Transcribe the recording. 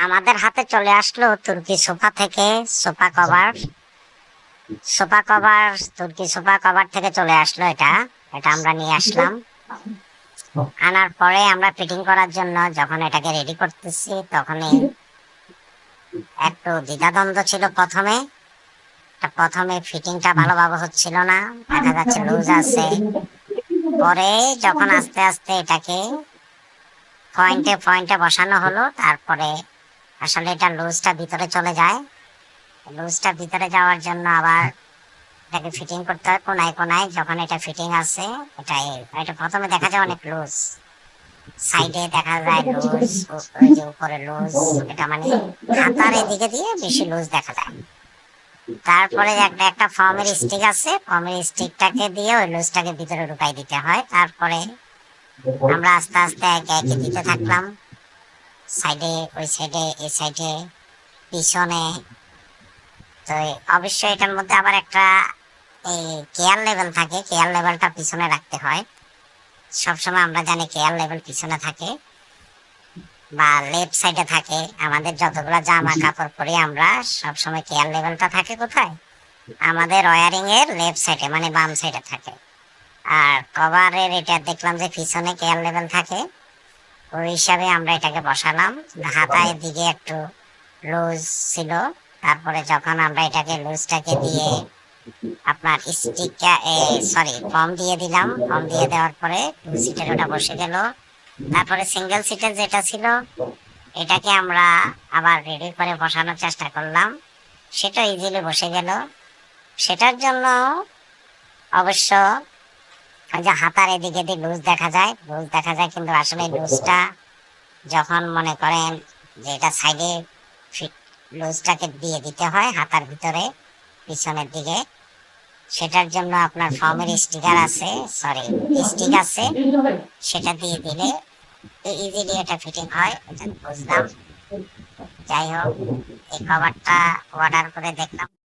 আমাদের হাতে চলে আসলো তুর্কি সোফা থেকে সোফা কভার। সোফা কভার তুর্কি সোফা কভার থেকে চলে আসলো এটা। এটা আমরা নিয়ে আসলাম। আনার পরে আমরা ফিটিং করার জন্য যখন এটাকে রেডি করতেছি তখনই একটু দ্বিধাদ্বন্দ্ব ছিল। প্রথমে ফিটিংটা ভালোভাবে হচ্ছিল না, দেখা যাচ্ছে লুজ আছে। পরে যখন আস্তে আস্তে এটাকে পয়েন্টে পয়েন্টে বসানো হলো, তারপরে আসলে এটা লুজটা ভিতরে চলে যায়। লুজটা ভিতরে যাওয়ার জন্য আবার এটাকে ফিটিং করতে হয় কোনায় কোনায়। যখন এটা ফিটিং আছে, এটা প্রথমে দেখা যায় অনেক লুজ, সাইডে দেখা যায় লুজ, ওই যে উপরে লুজ। এটা মানে হাতার এদিকে দিয়ে বেশি লুজ দেখা যায়। তারপরে একটা একটা ফর্মের স্টিক আছে, ফর্মের স্টিকটাকে দিয়ে ওই লুজটাকে ভিতরে ঢুকাই দিতে হয়। তারপরে আমরা আস্তে আস্তে একে একে দিতে থাকলাম, সাইডে, ওই সাইডে, এই সাইডে, পিছনে। তো অবশ্যই এটার মধ্যে আবার একটা এই কেয়ার লেভেল থাকে, কেয়ার লেভেলটা পিছনে রাখতে হয়। সবসময় আমরা জানি কেয়ার লেভেল পিছনে থাকে বা লেফট সাইডে থাকে। আমাদের যতগুলো জামা কাপড় পরি আমরা সবসময় কেয়ার লেভেলটা থাকে কোথায়? আমাদের ওয়ারিং এর লেফট সাইডে, মানে বাম সাইডে থাকে। আর কভারের এটা দেখলাম যে পিছনে কেয়ার লেভেল থাকে, ওই হিসাবে আমরা এটাকে বসালাম। হাতায় দিকে একটু লুজ ছিল। তারপরে যখন আমরা এটাকে লুজটাকে দিয়ে আপনার স্টিকটা সরি ফর্ম দিয়ে দিলাম, ফর্ম দিয়ে দেওয়ার পরে টু সিটের ওটা বসে গেল। তারপরে সিঙ্গেল সিটের যেটা ছিল এটাকে আমরা আবার রেডি করে বসানোর চেষ্টা করলাম, সেটা ইজিলি বসে গেল। সেটার জন্য অবশ্য ওই যে হাতার এদিকে দিয়ে লুজ দেখা যায়, কিন্তু আসলে লুজটা যখন মনে করেন যে এটা সাইডে ফিট, লুজটাকে দিয়ে দিতে হয় হাতার ভিতরে পিছনের দিকে। সেটার জন্য আপনার ফর্মের স্টিকার আছে, সরি স্টিক আছে, সেটা দিয়ে দিলে ইজিলি এটা ফিটিং হয়, এটা বুঝলাম। যাই হোক, এই কভারটা অর্ডার করে দেখলাম।